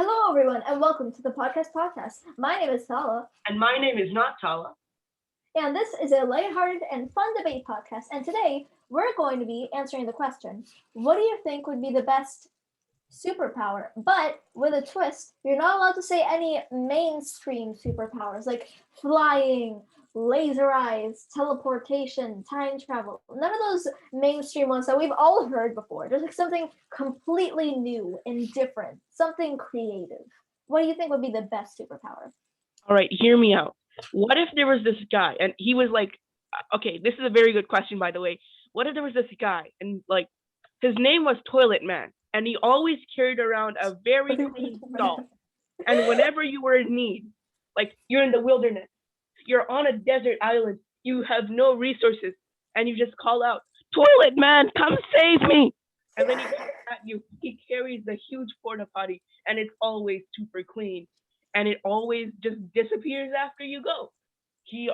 Hello, everyone, and welcome to the podcast. My name is Sala, And my name is not Tala. and this is a lighthearted and fun debate podcast. And today we're going to be answering the question: what do you think would be the best superpower? But with a twist, you're not allowed to say any mainstream superpowers like flying, laser eyes, teleportation, time travel. None of those mainstream ones that we've all heard before. Just like something completely new and different, something creative. What do you think would be the best superpower? All right, hear me out. What if there was this guy and he was like, okay, this is a very good question, by the way. What if there was this guy and like his name was Toilet Man and he always carried around a very clean stall. And whenever you were in need, like you're in the wilderness, you're on a desert island, you have no resources, and you just call out, Toilet Man, come save me. And then he comes at you. He carries the huge porta potty, and it's always super clean, and it always just disappears after you go. He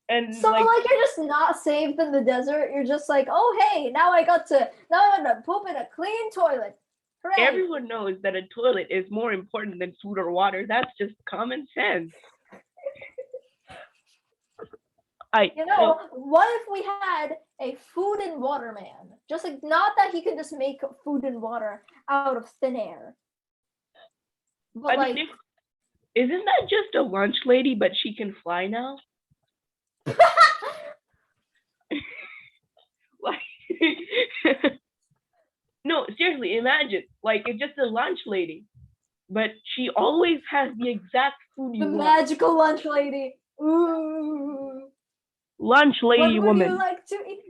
and So like like you're just not saved in the desert. You're just like, oh hey, now I'm gonna poop in a clean toilet. Hooray! everyone knows that a toilet is more important than food or water. That's just common sense. I You know, well, what if we had a food and water man? Just like not that he can just make food and water out of thin air, but I mean, like if, isn't that just a lunch lady, but she can fly now? Like, no, seriously, imagine like it's just a lunch lady, but she always has the exact food the you want. magical lunch lady. Ooh. Lunch What lady would you woman. like to eat?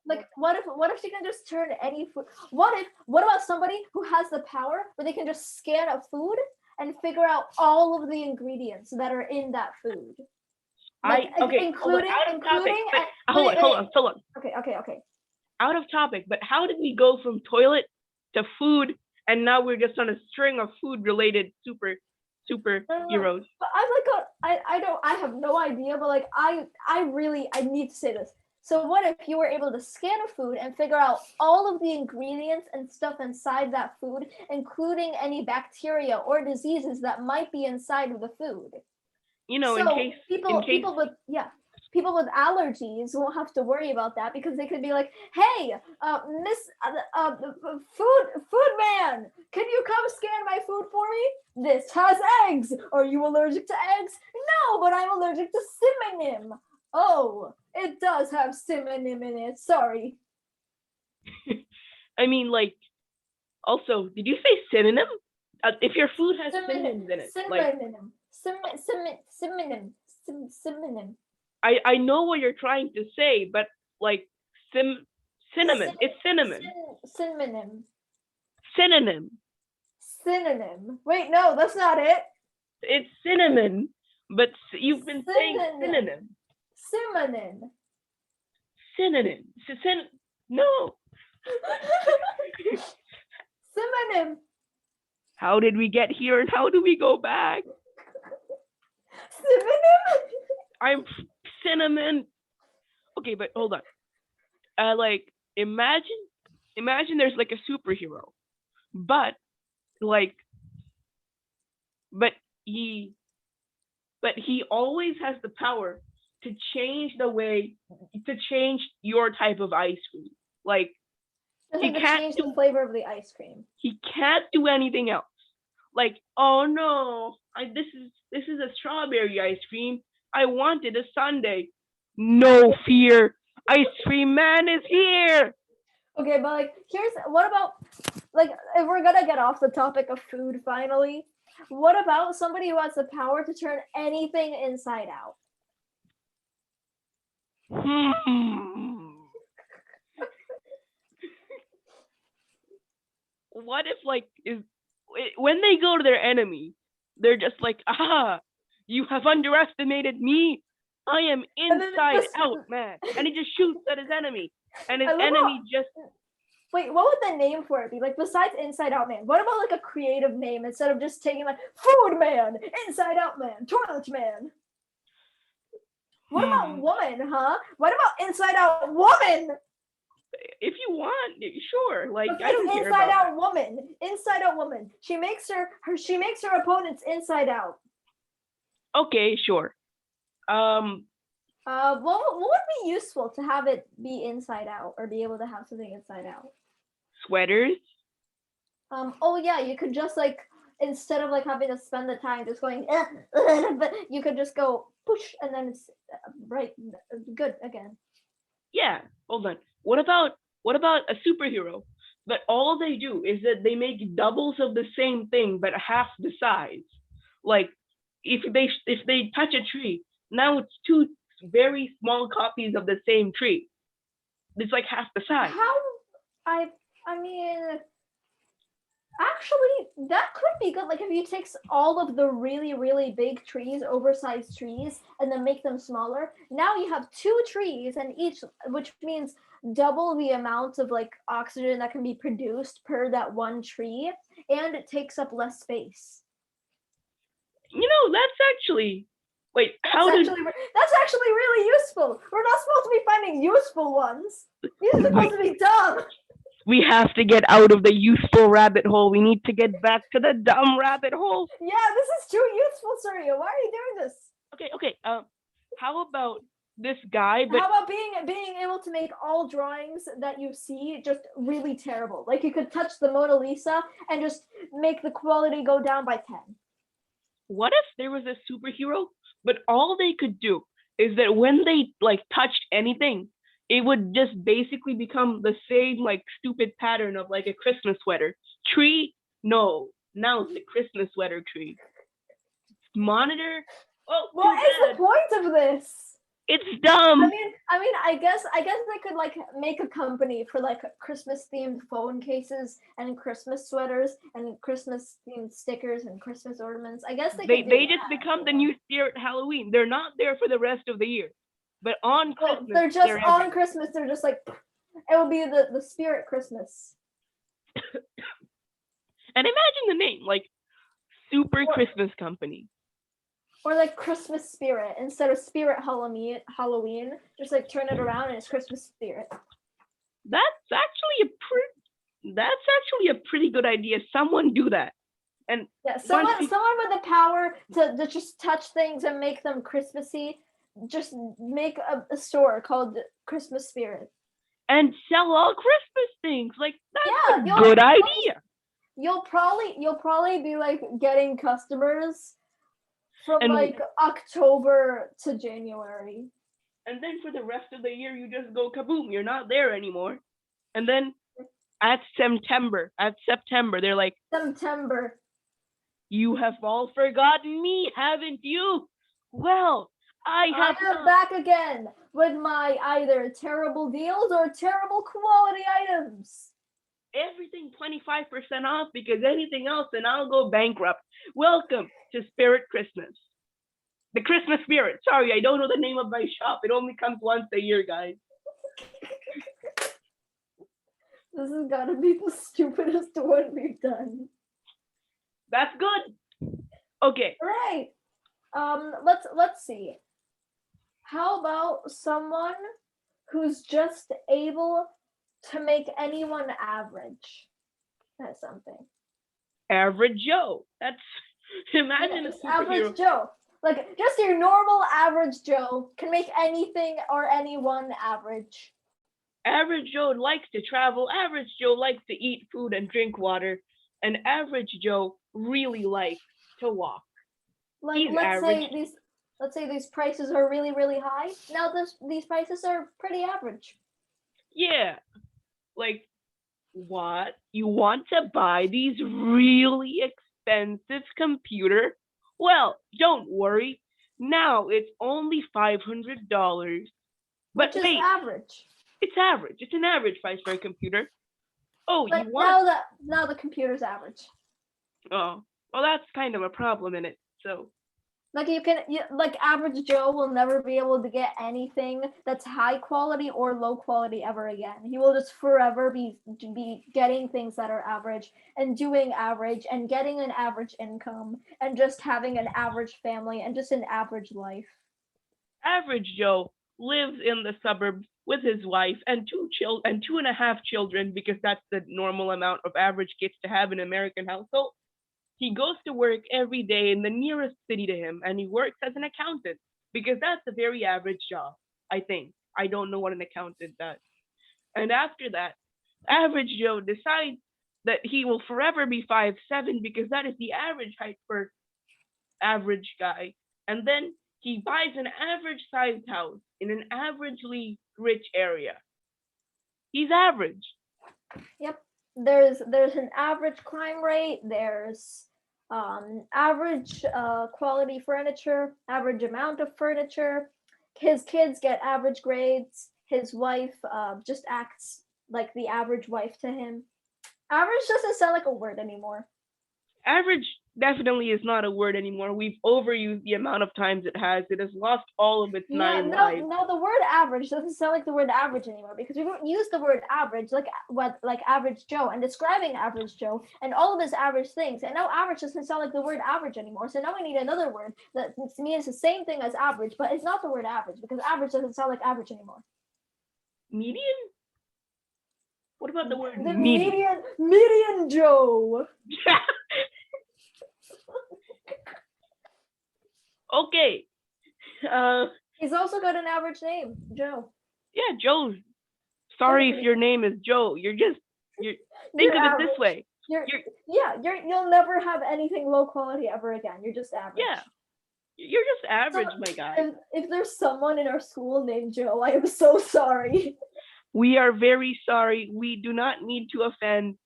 Like what if she can just turn any food? What about somebody who has the power where they can just scan a food and figure out all of the ingredients that are in that food? Like Okay, hold on, including out of topic. including But wait, wait, hold on. okay. Out of topic. But how did we go from toilet to food, and now we're just on a string of food related No. superheroes? But I don't I have no idea, but like I need to say this. So what if you were able to scan a food and figure out all of the ingredients and stuff inside that food, including any bacteria or diseases that might be inside of the food? You know, So in people case people with yeah people with allergies won't have to worry about that because they could be like, hey, Miss food man, can you come scan my food for me? This has eggs. Are you allergic to eggs? No, but I'm allergic to synonym. Oh, it does have synonym in it. Sorry. I mean, like, also, did you say synonym? If your food has Synonym. synonyms in it, like, Synonym. Synonym. I know what you're trying to say, but like, cinnamon, it's cinnamon. Synonym. Synonym, Synonym. Wait, no, that's not it. it's cinnamon, but you've been saying Synonym. synonym. Synonym. Synonym. No. Synonym. How did we get here and how do we go back? Synonym. I'm cinnamon. Okay, but hold on. Like imagine there's like a superhero, but like, but he, but he always has the power to change the way to change your type of ice cream. Like Just he like to can't change the do flavor of the ice cream. he can't do anything else. Like, oh no, this is a strawberry ice cream. I wanted a sundae. No fear, ice cream man is here. Okay, but like, here's what about like if we're gonna get off the topic of food finally. What about somebody who has the power to turn anything inside out? Hmm. What if like is when they go to their enemy, they're just like, ah, you have underestimated me. I am And then inside this, out, man. And he just shoots at his enemy. And his I love how. enemy just Wait, what would the name for it be? Like besides Inside Out Man, what about like a creative name instead of just taking like Food Man, Inside Out Man, Toilet Man? What about hmm. woman, huh? What about Inside Out Woman? If you want, sure. Like Okay, I don't care Inside about Out woman. Inside Out woman. She makes her opponents inside out. that. Okay, sure. What would be useful to have it be inside out or be able to have something inside out? Sweaters. Oh yeah, you could just like instead of like having to spend the time just going, but you could just go push and then it's right good again. Yeah. Hold on. What about a superhero? But all they do is that they make doubles of the same thing but half the size. Like if they touch a tree, now it's two very small copies of the same tree. It's like half the size. How I I mean actually that could be good. Like if you take all of the really really big trees, oversized trees, and then make them smaller. Now you have two trees and each, which means double the amount of like oxygen that can be produced per that one tree, and it takes up less space. That's actually. Wait, That's actually really useful. We're not supposed to be finding useful ones. These are supposed to be dumb. we have to get out of the useful rabbit hole. We need to get back to the dumb rabbit hole. Yeah, this is too useful, Surya. Why are you doing this? Okay. How about this guy? But How about being able to make all drawings that you see just really terrible? Like you could touch the Mona Lisa and just make the quality go down by 10. what if there was a superhero, but all they could do is that when they like touched anything, it would just basically become the same like stupid pattern of like a Christmas sweater. Tree, no. Now it's a Christmas sweater tree. Monitor, oh, What too is the bad. point of this? It's dumb. I guess they could like make a company for like Christmas themed phone cases and Christmas sweaters and Christmas themed stickers and Christmas ornaments. I guess they They could do they just that. become the new spirit Halloween. They're not there for the rest of the year, but on Oh, Christmas they're just they're on everywhere. Christmas. They're just like it will be the spirit Christmas. And imagine the name, like Super Or- Christmas Company. Or like Christmas spirit instead of spirit Halloween. Just like turn it around and it's Christmas spirit. That's actually a pretty good idea. Someone do that. And Yeah, once someone we, with the power to just touch things and make them Christmassy. Just make a store called Christmas Spirit. and sell all Christmas things. Like that's Yeah, a good idea. You'll probably be like getting customers from And like October to January. and then for the rest of the year you just go kaboom, you're not there anymore. And then at September, they're like, September. you have all forgotten me, haven't you? Well, I I have am not. back again with my either terrible deals or terrible quality items. Everything 25% off because anything else and I'll go bankrupt. Welcome to Spirit Christmas. The Christmas Spirit. Sorry, I don't know the name of my shop. It only comes once a year, guys. This has got to be the stupidest one we've done. That's good. Okay. Right. Let's see. How about someone who's just able to make anyone average? That's something. Average Joe. That's imagine Just a superhero. average Joe. Like just your normal average Joe can make anything or anyone average. Average Joe likes to travel. Average Joe likes to eat food and drink water. And average Joe really likes to walk. Like He's average. let's say these prices are really really high. Now these prices are pretty average. Yeah. Like, what? You want to buy these really expensive computer? Well, don't worry. Now it's only $500. But Which is wait, average. it's average. It's an average price for a computer. Oh, But you want? now the computer's average. Oh, well, that's kind of a problem in it. So, Like like average Joe will never be able to get anything that's high quality or low quality ever again. He will just forever be getting things that are average and doing average and getting an average income and just having an average family and just an average life. average Joe lives in the suburbs with his wife and two and a half children, because that's the normal amount of average kids to have in an American household. He goes to work every day in the nearest city to him, and he works as an accountant because that's a very average job, I think. I don't know what an accountant does. And after that, average Joe decides that he will forever be 5'7" because that is the average height for average guy. And then he buys an average sized house in an averagely rich area. He's average. Yep. There's an average crime rate. There's average quality furniture, average amount of furniture. His kids get average grades. His wife just acts like the average wife to him. Average doesn't sound like a word anymore. Average definitely is not a word anymore. We've overused the amount of times it has. It has lost all of its nine lives. No, the word average doesn't sound like the word average anymore because we don't use the word average like average Joe and describing average Joe and all of his average things. And now average doesn't sound like the word average anymore. So now we need another word that means the same thing as average, but it's not the word average because average doesn't sound like average anymore. Median? What about the word median Joe? Okay. He's also got an average name, Joe. Yeah, Joe. Sorry if your name is Joe. You're think of average. It this way. You'll never have anything low quality ever again. You're just average. Yeah. You're just average, my guy. If there's someone in our school named Joe, I am so sorry. We are very sorry. We do not need to offend.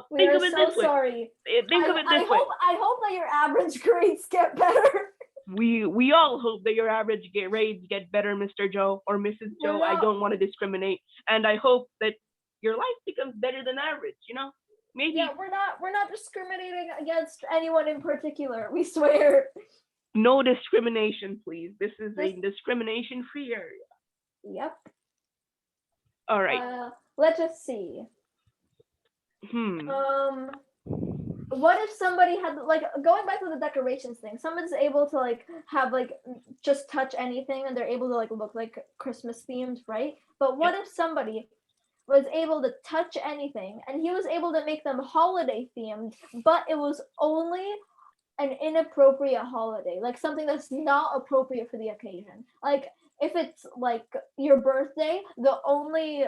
We are so sorry. Think of it this way. I hope that your average grades get better. We all hope that your average grades get better, Mr. Joe or Mrs. Joe. I don't want to discriminate, and I hope that your life becomes better than average. Maybe. Yeah, we're not discriminating against anyone in particular. We swear. No discrimination, please. This is a discrimination-free area. Yep. All right. Let's just see. What if somebody had going back to the decorations thing? Someone's able to have just touch anything and they're able to look like Christmas themed, right? But what if somebody was able to touch anything and he was able to make them holiday themed, but it was only an inappropriate holiday, like something that's not appropriate for the occasion. Like if it's your birthday, the only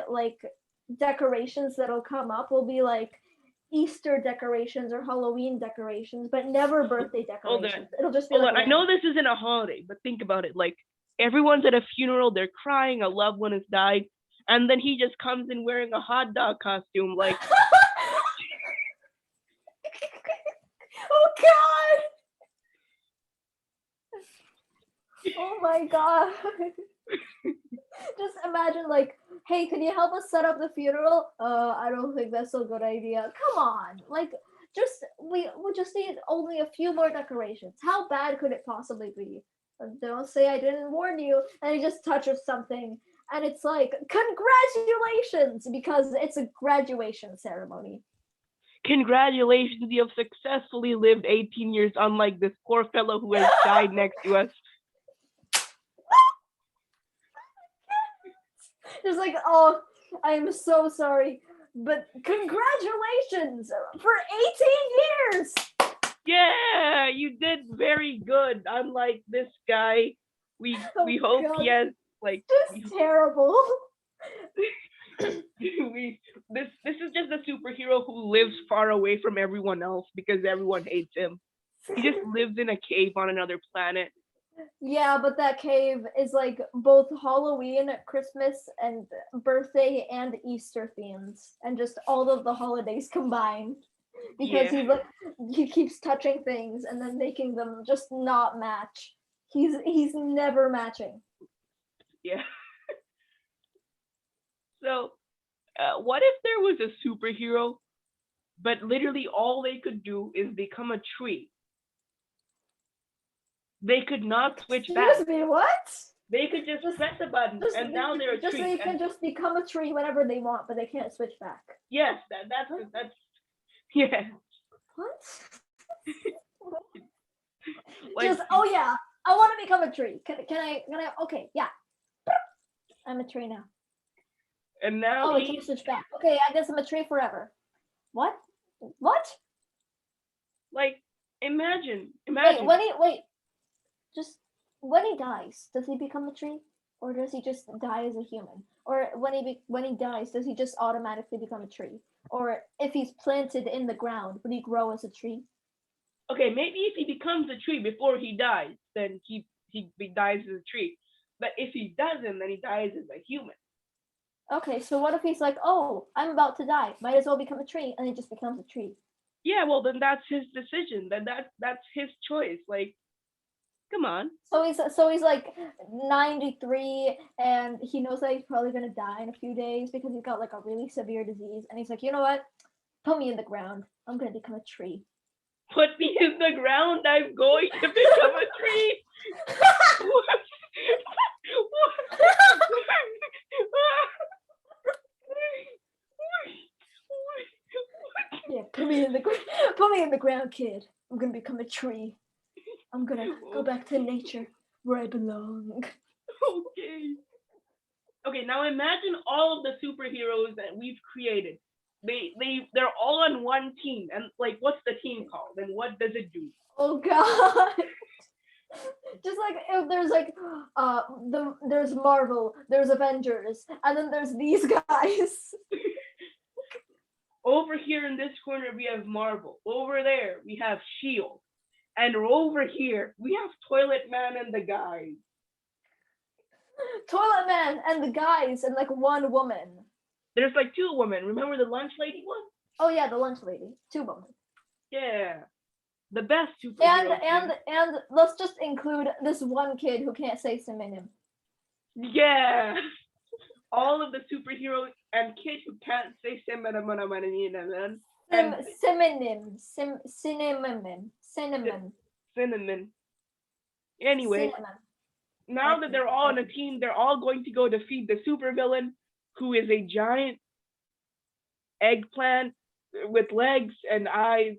decorations that'll come up will be Easter decorations or Halloween decorations, but never birthday decorations. It'll just be I know this isn't a holiday, but think about it. Everyone's at a funeral, they're crying, a loved one has died, and then he just comes in wearing a hot dog costume, Oh God! Oh my God! Just imagine hey, can you help us set up the funeral? I don't think that's a good idea. Come on, we just need only a few more decorations. How bad could it possibly be? Don't say I didn't warn you. And he just touches something, and it's congratulations, because it's a graduation ceremony. Congratulations, you have successfully lived 18 years, unlike this poor fellow who has died next to us. Just oh, I'm so sorry, but congratulations for 18 years. Yeah, you did very good. Unlike this guy, we hope God. He has just terrible. This is just a superhero who lives far away from everyone else because everyone hates him. He just lives in a cave on another planet. Yeah, but that cave is both Halloween, Christmas, and birthday and Easter themes, and just all of the holidays combined. Because he keeps touching things and then making them just not match. He's never matching. Yeah. So, what if there was a superhero, but literally all they could do is become a tree? They could not switch back. Excuse me, what? They could just press a button, and now they're a tree. They can just become a tree whenever they want, but they can't switch back. Yes, that's yeah. What? Oh yeah, I want to become a tree. Can I? Okay, yeah. I'm a tree now. And now Oh, we can't switch back. Okay, I guess I'm a tree forever. What? What? like imagine. Wait. Just when he dies, does he become a tree, or does he just die as a human? Or when he dies, does he just automatically become a tree? Or if he's planted in the ground, would he grow as a tree? Okay, maybe if he becomes a tree before he dies, then he dies as a tree. But if he doesn't, then he dies as a human. Okay, so what if he's like, oh, I'm about to die, might as well become a tree, and he just becomes a tree. Yeah, well then that's his decision. Then that's his choice. Like, come on. So he's like 93, and he knows that he's probably gonna die in a few days because he's got like a really severe disease, and he's like, you know what? Put me in the ground. I'm gonna become a tree. Put me in the ground. I'm going to become a tree. What? Yeah, put me in the ground, kid. I'm gonna become a tree. I'm gonna go back to nature where I belong. Okay. Okay, now imagine all of the superheroes that we've created. They're all on one team, and like, what's the team called, and what does it do? Oh God. Just like if there's like there's Marvel, there's Avengers, and then there's these guys. Over here in this corner we have Marvel. Over there we have Shield, and over here we have Toilet Man and the guys. Toilet Man and the guys and like one woman. There's like two women. Remember the lunch lady one? Oh yeah, the lunch lady. Two women. Yeah, the best superhero. And let's just include this one kid who can't say synonym. Yeah, all of the superheroes and kids who can't say synonym. Anyway, now that they're all on a team, they're all going to go defeat the supervillain, who is a giant eggplant with legs and eyes,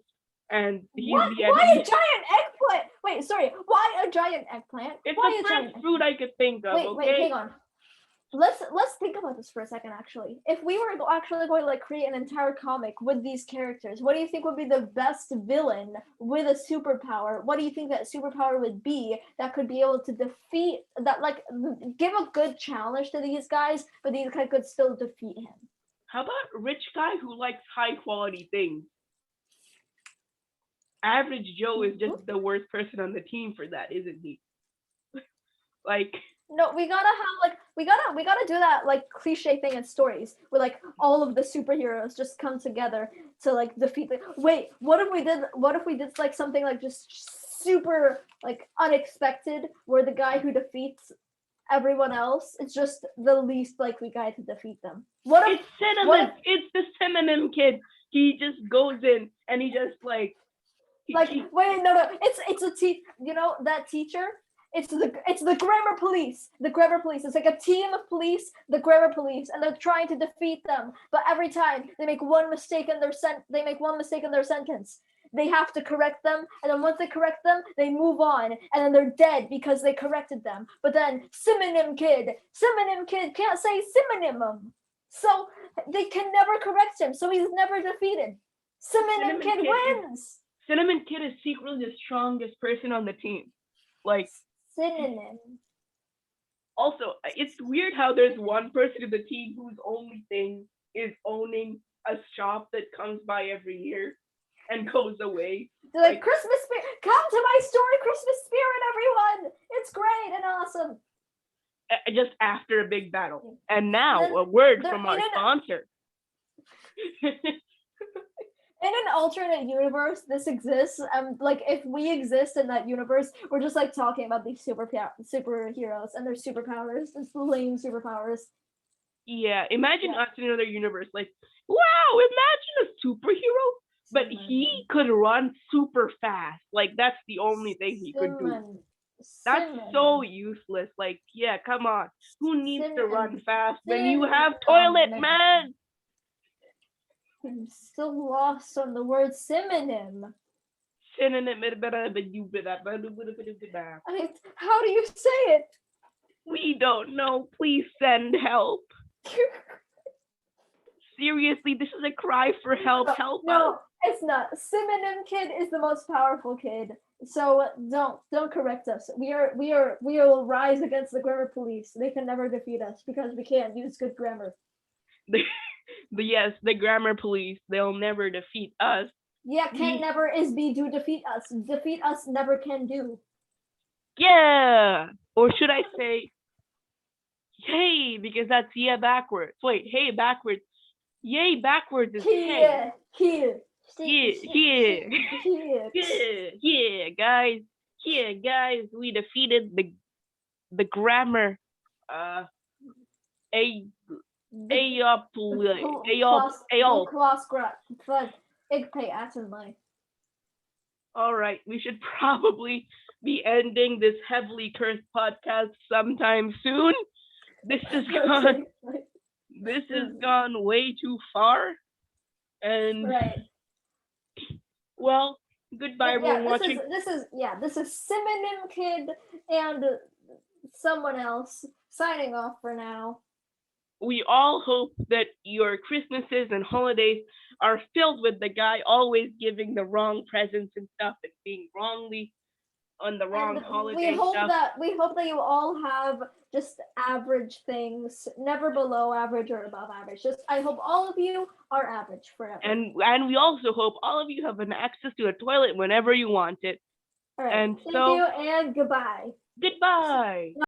and he's the enemy. Why a giant eggplant? Wait, sorry. Why a giant eggplant? It's Why the first fruit I could think of. Wait, hang on. Let's think about this for a second. Actually, if we were actually going to like create an entire comic with these characters, what do you think would be the best villain with a superpower? What do you think that superpower would be that could be able to defeat that? Like, give a good challenge to these guys, but these guys could still defeat him. How about a rich guy who likes high quality things? Average Joe is just the worst person on the team for that, isn't he? Like, no, we gotta do that like cliche thing in stories where like all of the superheroes just come together to like defeat the. Wait, what if we did like something like just super like unexpected, where the guy who defeats everyone else is just the least likely guy to defeat them? What if it's Cinnamon? It's the Cinnamon kid. He just goes in and he just like. Wait, no, it's a you know that teacher. It's the grammar police. The grammar police. It's like a team of police, the grammar police, and they're trying to defeat them. But every time they make one mistake in their sentence, they have to correct them. And then once they correct them, they move on, and then they're dead because they corrected them. But then synonym kid can't say synonym, so they can never correct him. So he's never defeated. Synonym kid wins. Cinnamon Kid is secretly the strongest person on the team. Like. Synonym. Also, it's weird how there's one person in the team whose only thing is owning a shop that comes by every year and goes away. They're like, Christmas spirit, come to my store, Christmas spirit, everyone! It's great and awesome. Just after a big battle. And now, a word from our sponsor. In an alternate universe, this exists. Like if we exist in that universe, we're just like talking about these superheroes and their superpowers. It's lame superpowers. Yeah, imagine us in another universe. Like, wow, imagine a superhero, but he could run super fast. Like that's the only thing he could do. That's so useless. Like, yeah, come on. Who needs to run fast when you have Toilet Man? I'm still lost on the word synonym. Synonym. How do you say it? We don't know. Please send help. Seriously, this is a cry for help. Help us. No, it's not. Synonym Kid is the most powerful kid. So don't correct us. We will rise against the grammar police. They can never defeat us because we can't use good grammar. Yes, the grammar police. They'll never defeat us. Yeah, can We- never is be do defeat us. Defeat us never can do. Yeah. Or should I say, hey, because that's yeah backwards. Wait, hey backwards. Yay backwards is hey. Here. Yeah. Yeah, guys. Yeah, guys. We defeated the grammar. A Aop Aop. Ik pay assen mij. All right, we should probably be ending this heavily cursed podcast sometime soon. This has gone way too far, and Right. well, goodbye everyone watching. This is Synonym Kid and someone else signing off for now. We all hope that your Christmases and holidays are filled with the guy always giving the wrong presents and stuff and being wrongly on the wrong And holiday we hope stuff. that you all have just average things, never below average or above average. Just I hope all of you are average forever. And we also hope all of you have an access to a toilet whenever you want it. All right. And Thank so you and goodbye. goodbye.